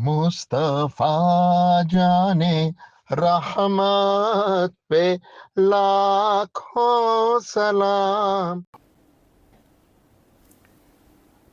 मुस्तफा जाने रहमत पे लाखों सलाम।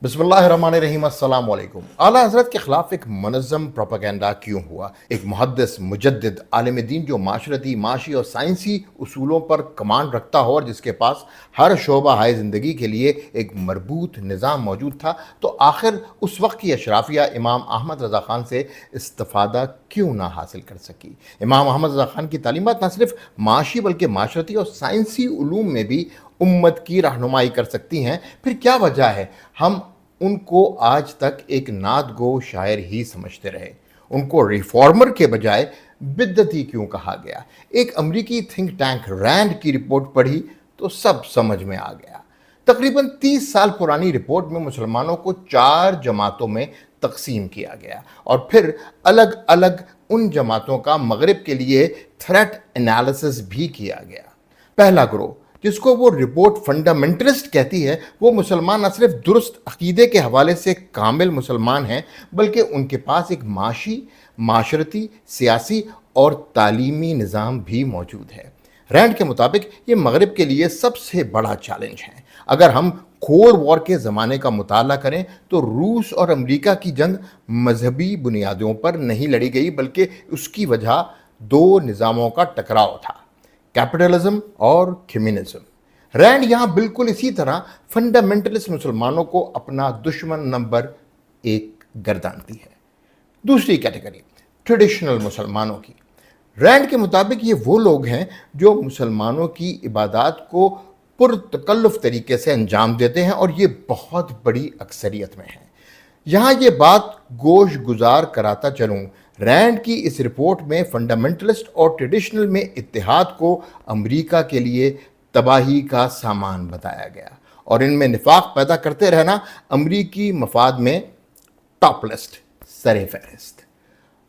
बिस्मिल्लाहिर्रहमानिर्रहीम, अस्सलाम वालेकुम। आला हज़रत के ख़िलाफ़ एक मनज़्ज़म प्रोपेगेंडा क्यों हुआ? एक मुहद्दिस, मुजद्दिद, आलिम दीन जो माशरती, माशी और साइंसी उसूलों पर कमांड रखता हो और जिसके पास हर शोबा हाय ज़िंदगी के लिए एक मरबूत निज़ाम मौजूद था, तो आखिर उस वक्त की अशराफिया इमाम अहमद रज़ा ख़ान से इस्तिफ़ादा क्यों ना हासिल कर सकी? इमाम अहमद रज़ा ख़ान की तालीमात न सिर्फ माशी बल्कि माशरती और साइंसी उलूम में भी उम्मत की रहनुमाई कर सकती हैं। फिर क्या वजह है हम उनको आज तक एक नादगो शायर ही समझते रहे? उनको रिफॉर्मर के बजाय बिद्दती क्यों कहा गया? एक अमरीकी थिंक टैंक रैंड की रिपोर्ट पढ़ी तो सब समझ में आ गया। तकरीबन 30 साल पुरानी रिपोर्ट में मुसलमानों को 4 जमातों में तकसीम किया गया और फिर अलग अलग उन जमातों का मगरिब के लिए थ्रेट एनालिसिस भी किया गया। पहला ग्रोह, जिसको वो रिपोर्ट फंडामेंटलिस्ट कहती है, वो मुसलमान न सिर्फ दुरुस्त अकीदे के हवाले से कामिल मुसलमान हैं, बल्कि उनके पास एक माशी, माशरती, सियासी और तालीमी निज़ाम भी मौजूद है। रैंड के मुताबिक ये मगरिब के लिए सबसे बड़ा चैलेंज है। अगर हम कोल्ड वॉर के ज़माने का मुताला करें तो रूस और अमेरिका की जंग मजहबी बुनियादों पर नहीं लड़ी गई, बल्कि उसकी वजह 2 निज़ामों का टकराव था, कैपिटलिज्म और कम्युनिज्म। रैंड यहाँ बिल्कुल इसी तरह फंडामेंटलिस्ट मुसलमानों को अपना दुश्मन नंबर 1 गर्दानती है। दूसरी कैटेगरी, ट्रेडिशनल मुसलमानों की। रैंड के मुताबिक ये वो लोग हैं जो मुसलमानों की इबादत को पुरतकल्लुफ तरीके से अंजाम देते हैं और ये बहुत बड़ी अक्सरियत में है। यहाँ ये बात गोश गुजार कराता चलूँ, रैंड की इस रिपोर्ट में फंडामेंटलिस्ट और ट्रेडिशनल में इत्तेहाद को अमेरिका के लिए तबाही का सामान बताया गया और इनमें निफाक पैदा करते रहना अमेरिकी मफाद में टॉप लिस्ट, सरे फहरिस्त।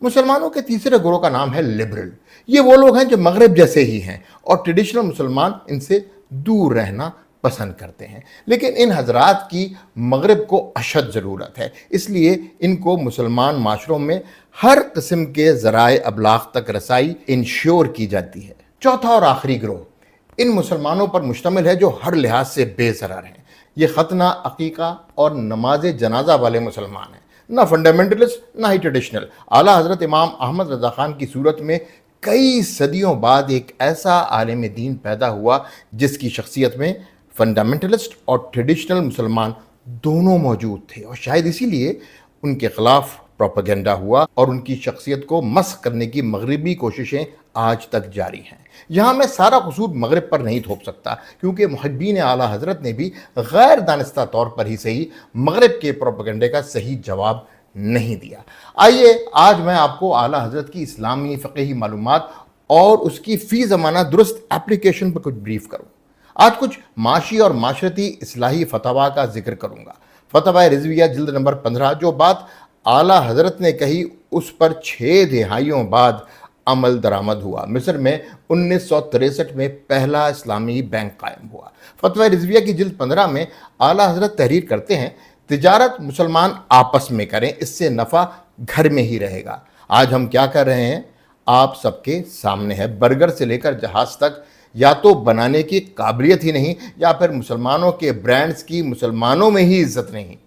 मुसलमानों के तीसरे ग्रोह का नाम है लिबरल। ये वो लोग हैं जो मगरिब जैसे ही हैं और ट्रेडिशनल मुसलमान इनसे दूर रहना पसंद करते हैं, लेकिन इन हजरात की मगरिब को अशद ज़रूरत है, इसलिए इनको मुसलमान माशरों में हर किस्म के ज़राए अबलाग तक रसाई इंश्योर की जाती है। चौथा और आखिरी ग्रोह इन मुसलमानों पर मुश्तमिल है जो हर लिहाज से बेज़रार हैं। ये खतना, अकीका और नमाज जनाजा वाले मुसलमान हैं, ना फंडामेंटलिस्ट ना ही ट्रेडिशनल। आला हज़रत इमाम अहमद रज़ा ख़ान की सूरत में कई सदियों बाद एक ऐसा आलिम दीन पैदा हुआ जिसकी शख्सियत में फंडामेंटलिस्ट और ट्रेडिशनल मुसलमान दोनों मौजूद थे और शायद इसीलिए उनके ख़िलाफ़ प्रोपेगेंडा हुआ और उनकी शख्सियत को मस्ख करने की मगरबी कोशिशें आज तक जारी हैं। यहाँ मैं सारा कसूर मगरिब पर नहीं थोप सकता, क्योंकि मुहिब्बीन आला हज़रत ने भी गैर दानिस्ता तौर पर ही सही मगरिब के प्रोपेगेंडे का सही जवाब नहीं दिया। आइए आज मैं आपको आला हज़रत की इस्लामी फ़िक़ही मालूमात और उसकी फ़ी ज़माना दुरुस्त एप्लीकेशन पर कुछ ब्रीफ करूँ। आज कुछ माशी और माशरती इस्लाही फतवा का जिक्र करूँगा। फतवा रिज़विया जिल्द नंबर 15, जो बात आला हज़रत ने कही उस पर 6 दिहाइयों बाद अमल दरामद हुआ। मिस्र में 1963 में पहला इस्लामी बैंक कायम हुआ। फतवा रिज़विया की जिल्द 15 में आला हज़रत तहरीर करते हैं, तिजारत मुसलमान आपस में करें, इससे नफ़ा घर में ही रहेगा। आज हम क्या कर रहे हैं आप सबके सामने है। बर्गर से लेकर जहाज़ तक या तो बनाने की काबिलियत ही नहीं या फिर मुसलमानों के ब्रांड्स की मुसलमानों में ही इज्जत नहीं।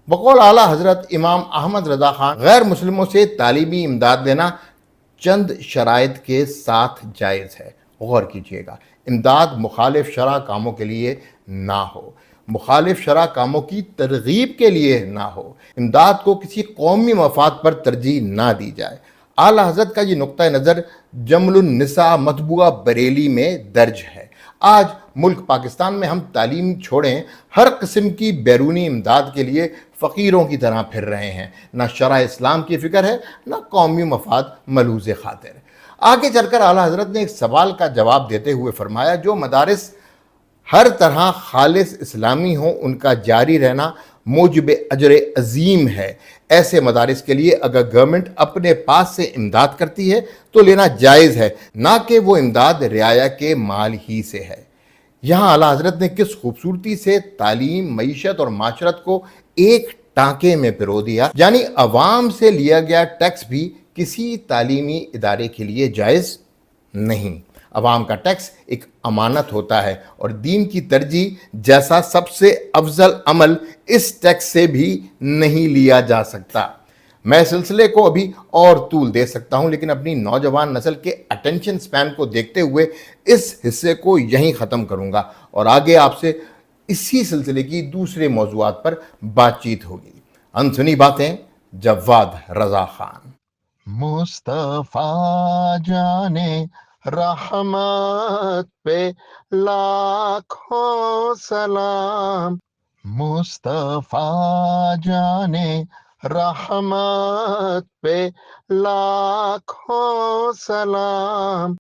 बकौल आला हज़रत इमाम अहमद रज़ा ख़ान, गैर मुस्लिमों से तालीमी इमदाद लेना चंद शराइत के साथ जायज़ है। गौर कीजिएगा, इमदाद मुखालिफ शरा कामों के लिए ना हो, मुखालिफ शरा कामों की तरगीब के लिए ना हो, इमदाद को किसी कौमी मफाद पर तरजीह ना दी जाए। आला हज़रत का ये नुक्ता नज़र जमलुन्निसा मतबूआ बरेली में दर्ज है। आज मुल्क पाकिस्तान में हम तालीम छोड़ें, हर किस्म की बैरूनी इमदाद के लिए फ़कीरों की तरह फिर रहे हैं। ना शरा इस्लाम की फ़िक्र है, ना कौमी मफाद मलूज़ खातिर। आगे चलकर आला हज़रत ने एक सवाल का जवाब देते हुए फरमाया, जो मदारिस हर तरह खालिस इस्लामी हों, उनका जारी रहना मूजिब अजर अजीम है। ऐसे मदारिस के लिए अगर गवर्नमेंट अपने पास से इमदाद करती है तो लेना जायज़ है, ना कि वो इमदाद रियाया के माल ही से है। यहाँ आला हज़रत ने किस खूबसूरती से तालीम, मईशत और माशरत को एक टांके में पिरो दिया, यानी अवाम से लिया गया टैक्स भी किसी तालीमी इदारे के लिए जायज़ नहीं। अवाम का टैक्स एक अमानत होता है और दीन की तरजीह जैसा सबसे अफजल अमल इस टैक्स से भी नहीं लिया जा सकता। मैं सिलसिले को अभी और तूल दे सकता हूं, लेकिन अपनी नौजवान नस्ल के अटेंशन स्पैन को देखते हुए इस हिस्से को यहीं ख़त्म करूंगा और आगे आपसे इसी सिलसिले की दूसरे मौज़ूआत पर बातचीत होगी। अनसुनी बातें, जवाद रज़ा खान। मुस्तफ़ा जाने रहमत पे लाखों सलाम, मुस्तफ़ा जाने रहमत पे लाखों सलाम।